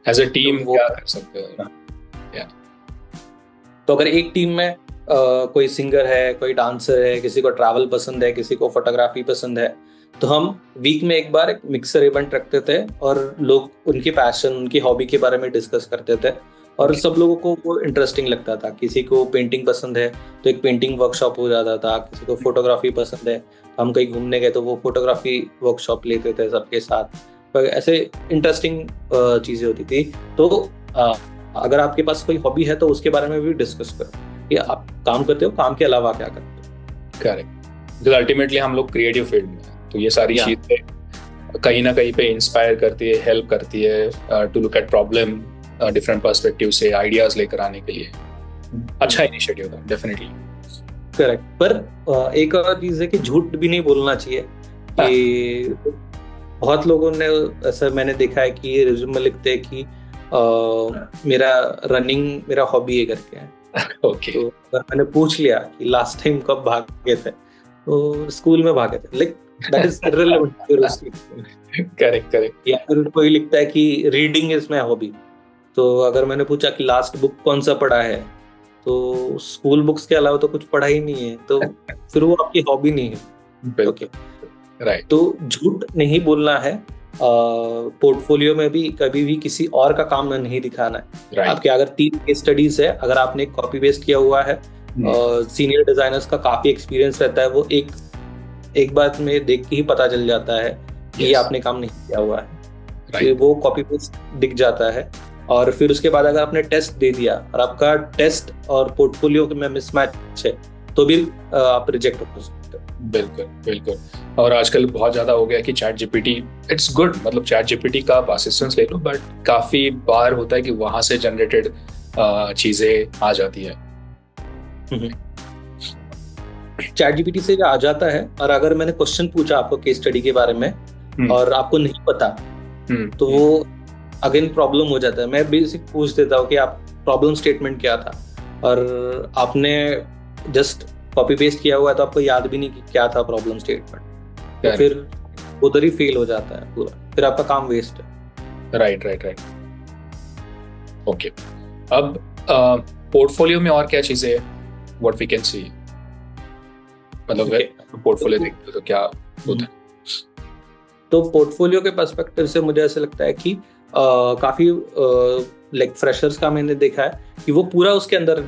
Speaker 2: एज अ टीम क्या कर सकते हो?
Speaker 3: तो अगर एक टीम में कोई सिंगर है, कोई डांसर है, किसी को ट्रैवल पसंद है, किसी को फोटोग्राफी पसंद है, तो हम वीक में एक बार एक मिक्सर इवेंट रखते थे और लोग उनके पैशन, उनकी हॉबी के बारे में डिस्कस करते थे, और सब लोगों को वो इंटरेस्टिंग लगता था। किसी को पेंटिंग पसंद है तो एक पेंटिंग वर्कशॉप हो जाता था, किसी को फोटोग्राफी पसंद है, हम कहीं घूमने गए तो वो फोटोग्राफी वर्कशॉप लेते थे सबके साथ। पर ऐसे इंटरेस्टिंग चीजें होती थी। तो अगर आपके पास कोई हॉबी है तो उसके बारे में भी डिस्कस करो कि आप काम करते हो, काम के अलावा क्या करते हो।
Speaker 2: करेक्ट, तो अल्टीमेटली हम लोग क्रिएटिव फील्ड में, तो ये सारी चीजें कहीं ना कहीं पे इंस्पायर करती है, हेल्प करती है to look at problem different perspective से, आइडियाज लेकर आने के लिए। अच्छा इनिशिएटिव था, डेफिनेटली।
Speaker 3: करेक्ट। पर एक और चीज है कि झूठ भी नहीं बोलना चाहिए कि बहुत लोगों ने ऐसा मैंने देखा है कि रिज्यूम में लिखते हैं कि मेरा रनिंग मेरा हॉबी है करके।
Speaker 2: ओके,
Speaker 3: तो मैंने पूछ लिया कि लास्ट टाइम कब भागे थे, तो स्कूल में भागे थे, like that is irrelevant.
Speaker 2: Correct.
Speaker 3: या फिर कोई लिखता है कि रीडिंग इज माय हॉबी, तो अगर मैंने पूछा कि लास्ट बुक कौन सा पढ़ा है, तो स्कूल बुक्स के अलावा तो कुछ पढ़ा ही नहीं है, तो फिर वो आपकी हॉबी नहीं है। Okay,
Speaker 2: right.
Speaker 3: तो झूठ नहीं बोलना है। पोर्टफोलियो में भी कभी भी किसी और का काम नहीं दिखाना है। आपके अगर 3 केस स्टडीज है, अगर आपने कॉपी पेस्ट किया हुआ है, सीनियर डिजाइनर्स का काफी एक्सपीरियंस रहता है, वो एक बात में देख के ही पता चल जाता है कि ये आपने काम नहीं किया हुआ है, तो वो कॉपी पेस्ट दिख जाता है। और फिर उसके बाद अगर आपने टेस्ट दे दिया और आपका टेस्ट और पोर्टफोलियो में मिसमैच है, तो भी आप रिजेक्ट हो सकते हो।
Speaker 2: बिल्कुल। और आजकल बहुत ज्यादा हो गया कि चैट जीपीटी, इट्स गुड, मतलब चैट जीपीटी का आप असिस्टेंस ले लो, बट काफी बार होता है कि वहां से जनरेटेड चीजें आ जाती है।
Speaker 3: चैट जीपीटी से आ जाता है, और अगर मैंने क्वेश्चन पूछा आपको केस स्टडी के बारे में और आपको नहीं पता, तो वो अगेन प्रॉब्लम हो जाता है। मैं बेसिक पूछ देता हूँ कि आप प्रॉब्लम स्टेटमेंट क्या था, और आपने जस्ट कॉपी पेस्ट किया हुआ है तो आपको याद भी नहीं कि क्या था प्रॉब्लम स्टेटमेंट, तो फिर उधर ही फेल हो जाता है पूरा, फिर आपका काम वेस्ट है।
Speaker 2: राइट। ओके, अब पोर्टफोलियो में और क्या चीजें व्हाट वी कैन सी, मतलब पोर्टफोलियो देखते हो तो क्या होता है?
Speaker 3: तो पोर्टफोलियो के पर्सपेक्टिव से मुझे ऐसा लगता है कि काफी लाइक फ्रेशर्स का मैंने देखा है कि वो पूरा उसके अंदर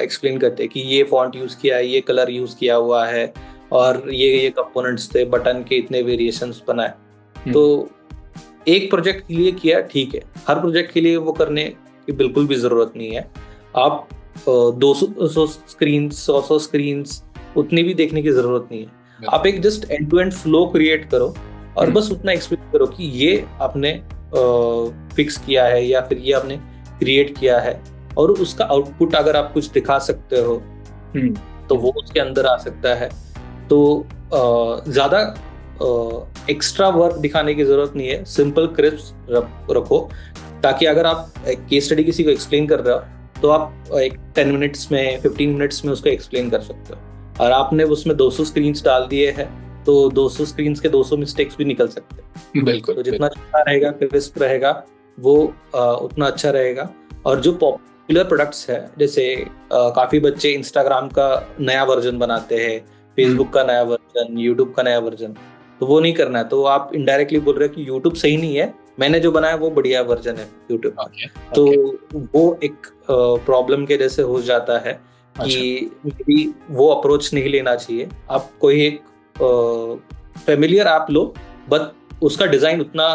Speaker 3: एक्सप्लेन करते हैं कि ये फॉन्ट यूज किया है, ये कलर यूज किया हुआ है, और ये कंपोनेंट्स थे, बटन के इतने वेरिएशंस बनाए। तो एक प्रोजेक्ट के लिए किया ठीक है, हर प्रोजेक्ट के लिए वो करने की बिल्कुल भी जरूरत नहीं है। आप 200 स्क्रीन 100 स्क्रीन्स उतनी भी देखने की जरूरत नहीं है। आप एक just end to end flow create करो और बस उतना एक्सप्लेन करो कि ये आपने फिक्स किया है या फिर ये आपने क्रिएट किया है, और उसका आउटपुट अगर आप कुछ दिखा सकते हो तो वो उसके अंदर आ सकता है। तो ज्यादा एक्स्ट्रा वर्क दिखाने की जरूरत नहीं है, सिंपल क्रिस्प रखो, ताकि अगर आप केस स्टडी किसी को एक्सप्लेन कर रहे हो तो आप एक 10 मिनट्स में 15 मिनट्स में उसको एक्सप्लेन कर सकते हो। और आपने उसमें 200 स्क्रीन्स डाल दिए हैं तो 200 स्क्रीन्स के 200 मिस्टेक्स भी निकल सकते हैं।
Speaker 2: बिल्कुल।
Speaker 3: तो जितना अच्छा रहेगा, क्रिस्प रहेगा, वो उतना अच्छा रहेगा। और जो पॉपुलर प्रोडक्ट्स है, जैसे काफी बच्चे इंस्टाग्राम का नया वर्जन बनाते हैं, फेसबुक का नया वर्जन, यूट्यूब का नया वर्जन, तो वो नहीं करना है। तो आप इनडायरेक्टली बोल रहे हो कि यूट्यूब सही नहीं है, मैंने जो बनाया वो बढ़िया वर्जन है यूट्यूब का। तो वो एक प्रॉब्लम के जैसे हो जाता है कि वो अप्रोच नहीं लेना चाहिए। आप कोई एक फेमिलियर ऐप लो, बट उसका डिजाइन उतना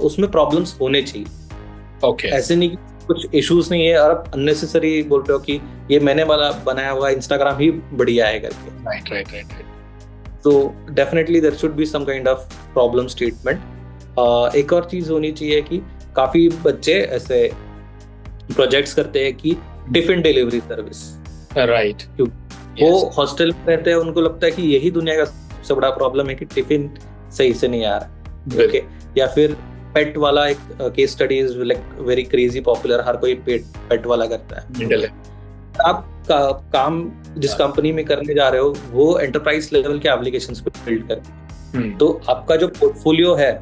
Speaker 3: उसमें प्रॉब्लम्स होने चाहिए। ऐसे नहीं कि कुछ इश्यूज नहीं है और आप अननेसेसरी बोल रहे हो कि ये मैंने वाला बनाया हुआ इंस्टाग्राम ही बढ़िया है करके।
Speaker 2: राइट।
Speaker 3: तो definitely there should be some kind of problem statement. एक और चीज होनी चाहिए कि काफी बच्चे ऐसे प्रोजेक्ट्स करते हैं कि टिफिन डिलीवरी सर्विस,
Speaker 2: राइट,
Speaker 3: वो हॉस्टल में रहते हैं, उनको लगता है कि यही दुनिया का सबसे बड़ा प्रॉब्लम है कि टिफिन सही से नहीं आ रहा। ओके, या फिर पेट वाला एक case study is like very crazy popular, हर कोई पेट वाला करता है। आप काम जिस कंपनी में करने जा रहे हो वो एंटरप्राइज लेवल के एप्लीकेशंस पे बिल्ड करते हैं। तो आपका जो पोर्टफोलियो है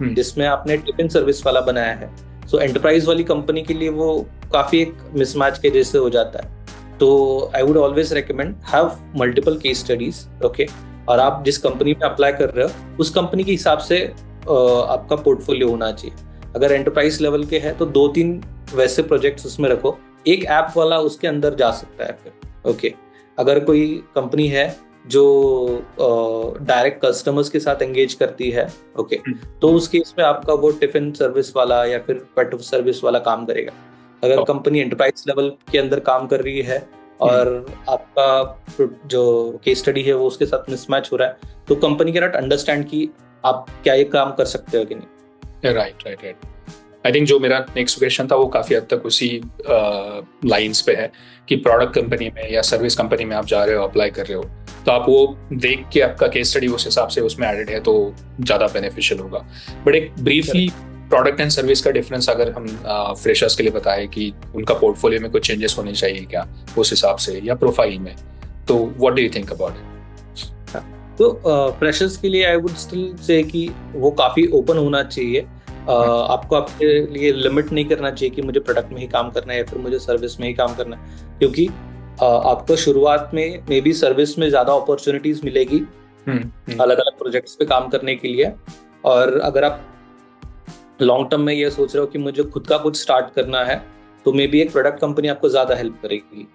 Speaker 3: जिसमें आपने टिफिन सर्विस वाला बनाया है, सो एंटरप्राइज वाली कंपनी के लिए वो काफी एक मिसमैच के जैसे हो जाता है। तो I would always recommend have multiple case studies, okay, और आप जिस कंपनी में अप्लाई कर रहे हो उस कंपनी के हिसाब से आपका पोर्टफोलियो होना चाहिए। अगर एंटरप्राइज लेवल के है तो 2-3 वैसे प्रोजेक्ट्स उसमें रखो, एक ऐप वाला उसके अंदर जा सकता है फिर। ओके, अगर कोई कंपनी है जो डायरेक्ट कस्टमर्स के साथ एंगेज करती है, ओके, तो उस केस में आपका वो टिफिन सर्विस वाला या फिर पेट सर्विस वाला काम करेगा। अगर कंपनी एंटरप्राइज लेवल के अंदर काम कर रही है और आपका जो केस स्टडी है वो उसके साथ मिसमैच हो रहा है, तो कंपनी कैन नॉट अंडरस्टैंड कि आप क्या ये काम कर सकते हो कि नहीं।
Speaker 2: राइट। आई थिंक जो मेरा नेक्स्ट क्वेश्चन था वो काफ़ी हद तक उसी लाइंस पे है कि प्रोडक्ट कंपनी में या सर्विस कंपनी में आप जा रहे हो, अप्लाई कर रहे हो, तो आप वो देख के आपका केस स्टडी उस हिसाब से उसमें एडेड है तो ज़्यादा बेनिफिशियल होगा। बट एक ब्रीफली प्रोडक्ट एंड सर्विस का डिफरेंस अगर हम फ्रेशर्स के लिए बताएं कि उनका पोर्टफोलियो में कुछ चेंजेस होने चाहिए क्या उस हिसाब से, या प्रोफाइल में, तो what do you think about it?
Speaker 3: तो फ्रेशर्स के लिए आई वुड स्टिल से कि वो काफ़ी ओपन होना चाहिए। आपको आपके लिए लिमिट नहीं करना चाहिए कि मुझे प्रोडक्ट में ही काम करना है या फिर मुझे सर्विस में ही काम करना है, क्योंकि आपको शुरुआत में मे बी सर्विस में ज़्यादा अपॉर्चुनिटीज मिलेगी अलग अलग प्रोजेक्ट्स पे काम करने के लिए। और अगर आप लॉन्ग टर्म में ये सोच रहे हो कि मुझे खुद का कुछ स्टार्ट करना है, तो मे बी एक प्रोडक्ट कंपनी आपको ज़्यादा हेल्प करेगी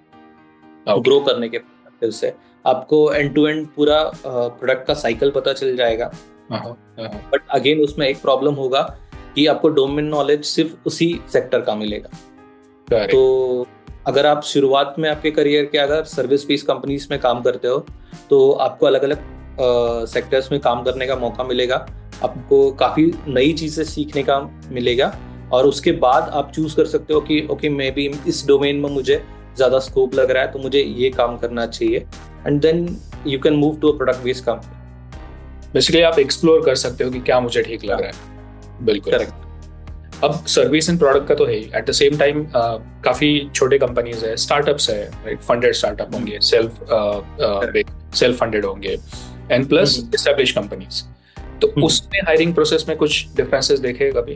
Speaker 3: ग्रो करने के पर्सपेक्टिव से। आपको एंड टू एंड पूरा प्रोडक्ट का साइकिल पता चल जाएगा। बट अगेन उसमें एक प्रॉब्लम होगा कि आपको डोमेन नॉलेज सिर्फ उसी सेक्टर का मिलेगा। तो अगर आप शुरुआत में आपके करियर के अगर सर्विस बेस्ड कंपनीज में काम करते हो तो आपको अलग अलग सेक्टर्स में काम करने का मौका मिलेगा, आपको काफ़ी नई चीज़ें सीखने का मिलेगा, और उसके बाद आप चूज कर सकते हो कि ओके मे बी इस डोमेन में मुझे ज़्यादा स्कोप लग रहा है तो मुझे ये काम करना चाहिए, and then you can move to a product based company.
Speaker 2: Basically आप एक्सप्लोर कर सकते हो कि क्या मुझे ठीक लग रहा है। बिल्कुल करेक्ट। अब सर्विस एंड प्रोडक्ट का तो है ही, एट द सेम टाइम काफी छोटे कंपनीज है, स्टार्टअप्स है, राइट, फंडेड स्टार्टअप होंगे, सेल्फ फंडेड होंगे, एंड प्लस एस्टैब्लिश कंपनीज। तो उसमें हायरिंग प्रोसेस में कुछ डिफरेंसेस देखे कभी?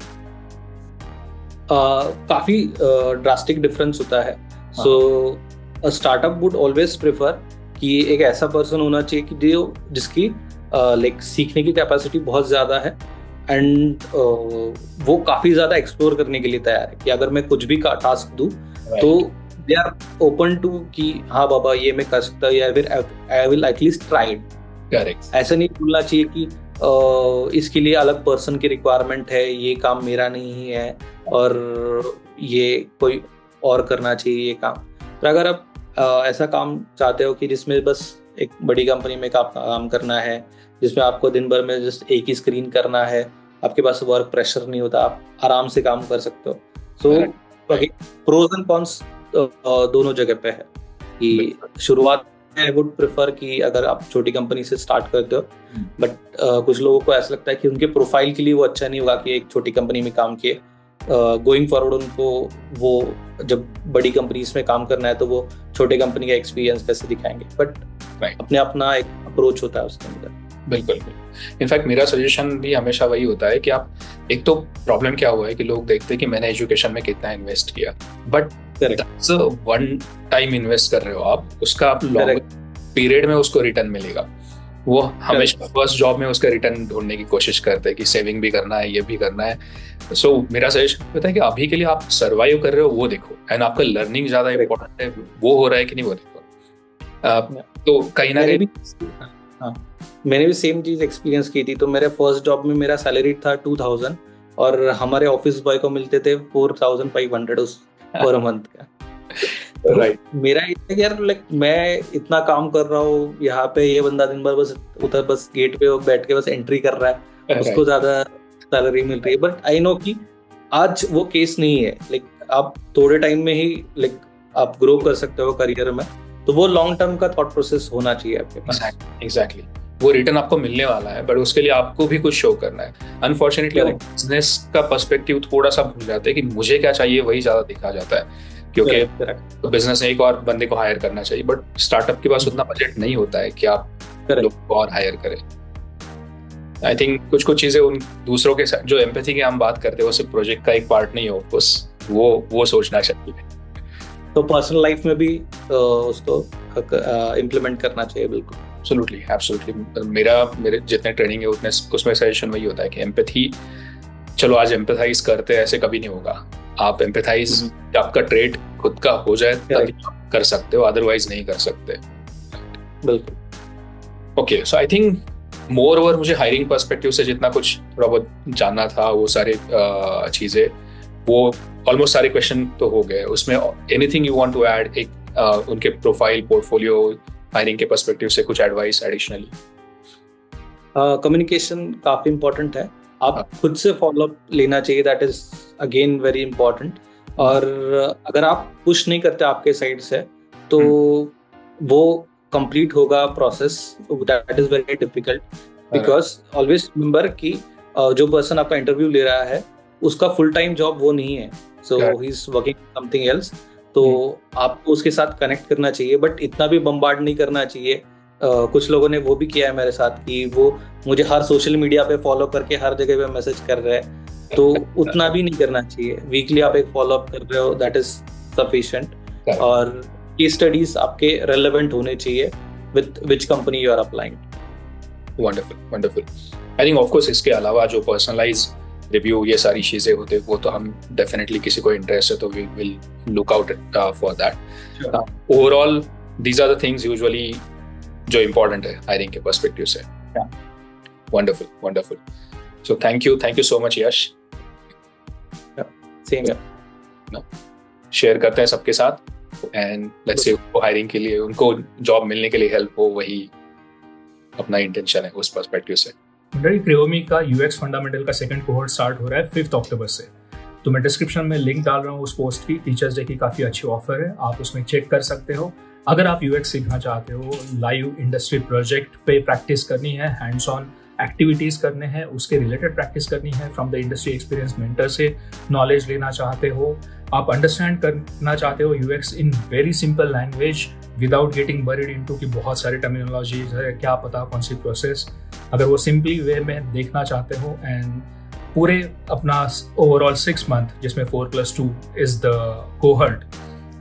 Speaker 3: काफी ड्रास्टिक डिफरेंस होता है। सो स्टार्टअप वुड ऑलवेज प्रेफर कि एक ऐसा पर्सन होना चाहिए कि जो जिसकी लाइक सीखने की कैपेसिटी बहुत ज्यादा है एंड वो काफी ज्यादा एक्सप्लोर करने के लिए तैयार है कि अगर मैं कुछ भी टास्क दूं तो दे आर ओपन टू कि हाँ बाबा ये मैं कर सकता हूँ या फिर I will at least try it.
Speaker 2: Correct.
Speaker 3: ऐसा नहीं बोलना चाहिए कि इसके लिए अलग पर्सन की रिक्वायरमेंट है, ये काम मेरा नहीं है और ये कोई और करना चाहिए ये काम। तो अगर आप ऐसा काम चाहते हो कि जिसमें बस एक बड़ी कंपनी में काम करना है, जिसमें आपको दिन भर में जस्ट एक ही स्क्रीन करना है, आपके पास वर्क प्रेशर नहीं होता, आप आराम से काम कर सकते हो। सो प्रोज एंड कॉन्स दोनों जगह पे है कि शुरुआत आई वुड प्रेफर कि अगर आप छोटी कंपनी से स्टार्ट करते हो, बट कुछ लोगों को ऐसा लगता है कि उनके प्रोफाइल के लिए वो अच्छा नहीं होगा कि एक छोटी कंपनी में काम किए। गोइंग फॉरवर्ड उनको वो जब बड़ी कंपनीज में काम करना है तो वो छोटे कंपनी का एक्सपीरियंस कैसे दिखाएंगे, बट अपने अपना एक अप्रोच होता है उसके अंदर।
Speaker 2: बिल्कुल। इनफैक्ट मेरा सजेशन भी हमेशा वही होता है कि आप एक तो प्रॉब्लम क्या हुआ है कि लोग देखते हैं कि मैंने एजुकेशन में कितना इन्वेस्ट किया, but that's a one time invest कर रहे हो आप, उसका आप लॉन्ग पीरियड में उसको रिटर्न मिलेगा। वो हमेशा फर्स्ट जॉब में उसका रिटर्न ढूंढने की कोशिश करते हैं कि सेविंग भी करना है, ये भी करना है। सो मेरा सजेशन होता है कि अभी के लिए आप सर्वाइव कर रहे हो वो देखो, एंड आपका लर्निंग ज्यादा इंपॉर्टेंट है, वो हो रहा है कि नहीं वो देखो। तो कहीं ना कहीं
Speaker 3: मैंने भी सेम चीज एक्सपीरियंस की थी। तो मेरे फर्स्ट जॉब में मेरा सैलरी था 2000 और हमारे ऑफिस बॉय को मिलते थे 4500 उस पर मंथ का।
Speaker 2: राइट।
Speaker 3: मेरा यार लाइक मैं इतना काम कर रहा हूँ यहाँ पे, ये बंदा दिन भर बस उधर बस गेट पे बैठ के बस एंट्री कर रहा है, उसको ज्यादा सैलरी मिल रही है। बट आई नो कि आज वो केस नहीं है। लाइक आप थोड़े टाइम में ही लाइक आप ग्रो कर सकते हो करियर में, तो वो लॉन्ग टर्म का थॉट प्रोसेस होना चाहिए आपके पास।
Speaker 2: एग्जैक्टली। वो रिटर्न आपको मिलने वाला है, बट उसके लिए आपको भी कुछ शो करना है। अनफॉर्चुनेटली बिजनेस का पर्सपेक्टिव थोड़ा सा भूल जाते हैं कि मुझे क्या चाहिए वही ज्यादा दिखा जाता है, क्योंकि बिजनेस में एक और बंदे को हायर करना चाहिए, बट स्टार्टअप के पास उतना बजट नहीं होता है कि आप लोग को और हायर करें। आई थिंक कुछ कुछ चीजें उन दूसरों के साथ जो एम्पैथी की हम बात करते हैं वो सिर्फ प्रोजेक्ट का एक पार्ट नहीं है, ऑफकोर्स वो सोचना चाहिए।
Speaker 3: तो पर्सनल लाइफ में भी उसको इम्प्लीमेंट करना चाहिए। बिल्कुल,
Speaker 2: एब्सोल्युटली। मेरे जितने ट्रेनिंग है उतने उसमें सजेशन वही होता है कि एम्पैथी, चलो आज एम्पैथाइज करते हैं, ऐसे कभी नहीं होगा। आप एम्पैथाइज आपका ट्रेड खुद का हो जाए तभी आप कर सकते हो, अदरवाइज नहीं कर सकते।
Speaker 3: बिल्कुल।
Speaker 2: Okay, so I think more over मुझे हायरिंग पर्सपेक्टिव से जितना कुछ थोड़ा बहुत जानना था, वो सारे चीजें, वो ऑलमोस्ट सारे क्वेश्चन तो हो गए। उसमें anything you want to add, एक उनके प्रोफाइल, पोर्टफोलियो, हायरिंग के पर्सपेक्टिव से कुछ एडवाइस एडिशनली?
Speaker 3: कम्युनिकेशन काफी इंपॉर्टेंट है। आप खुद से फॉलोअप लेना चाहिए, that is again very important. और अगर आप पुश नहीं करते आपके साइड से तो वो कंप्लीट होगा process, that is very difficult. Because always remember कि जो पर्सन आपका इंटरव्यू ले रहा है उसका फुल टाइम जॉब वो नहीं है, so he is working something else. तो आपको उसके साथ कनेक्ट करना चाहिए, बट इतना भी बम्बार्ड नहीं करना चाहिए। कुछ लोगों ने वो भी किया है मेरे साथ कि वो मुझे हर सोशल मीडिया पे फॉलो करके हर जगह पे मैसेज कर रहे हैं, तो उतना भी नहीं करना चाहिए। वीकली आप एक फॉलो अप कर रहे हो, दैट इज सफिशिएंट। और केस स्टडीज आपके रेलेवेंट होने चाहिए with which company you are applying.
Speaker 2: Wonderful. I think of course इसके अलावा जो पर्सनलाइज रिव्यू, ये सारी चीजें होते, वो तो हम डेफिनेटली किसी को इंटरेस्ट है तो we will look out for that. Overall these are the things usually जो इम्पोर्टेंट है हायरिंग के पर्सपेक्टिव से। Wonderful. So thank you so much Yash.
Speaker 3: Same
Speaker 2: share करते हैं सबके साथ एंड लेट्स से हायरिंग के लिए, उनको जॉब मिलने के लिए हेल्प हो, वही अपना इंटेंशन है उस पर्सपेक्टिव से।
Speaker 1: क्रियोमी का यूएक्स फंडामेंटल का सेकंड कोहॉर्ट स्टार्ट हो रहा है 5 अक्टूबर से। तो मैं डिस्क्रिप्शन में लिंक डाल रहा हूँ उस पोस्ट की। टीचर्स डे की काफ़ी अच्छी ऑफर है, आप उसमें चेक कर सकते हो। अगर आप यूएक्स सीखना चाहते हो, लाइव इंडस्ट्री प्रोजेक्ट पे प्रैक्टिस करनी है, हैंड्स ऑन एक्टिविटीज़ करने हैं, उसके रिलेटेड प्रैक्टिस करनी है, from the industry experience mentor से नॉलेज लेना चाहते हो, आप अंडरस्टैंड करना चाहते हो UX in very simple language without getting buried into कि बहुत सारी टर्मिनोलॉजीज है, क्या पता कौन सी प्रोसेस, अगर वो सिंपली वे में देखना चाहते हो एंड पूरे अपना ओवरऑल 6 मंथ, जिसमें 4+2 इज द कोहर्ट,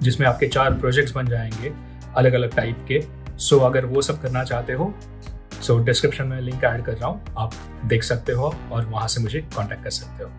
Speaker 1: जिसमें आपके 4 प्रोजेक्ट्स बन जाएंगे अलग अलग टाइप के। सो अगर वो सब करना चाहते हो, सो डिस्क्रिप्शन में लिंक ऐड कर रहा हूँ, आप देख सकते हो और वहाँ से मुझे कांटेक्ट कर सकते हो।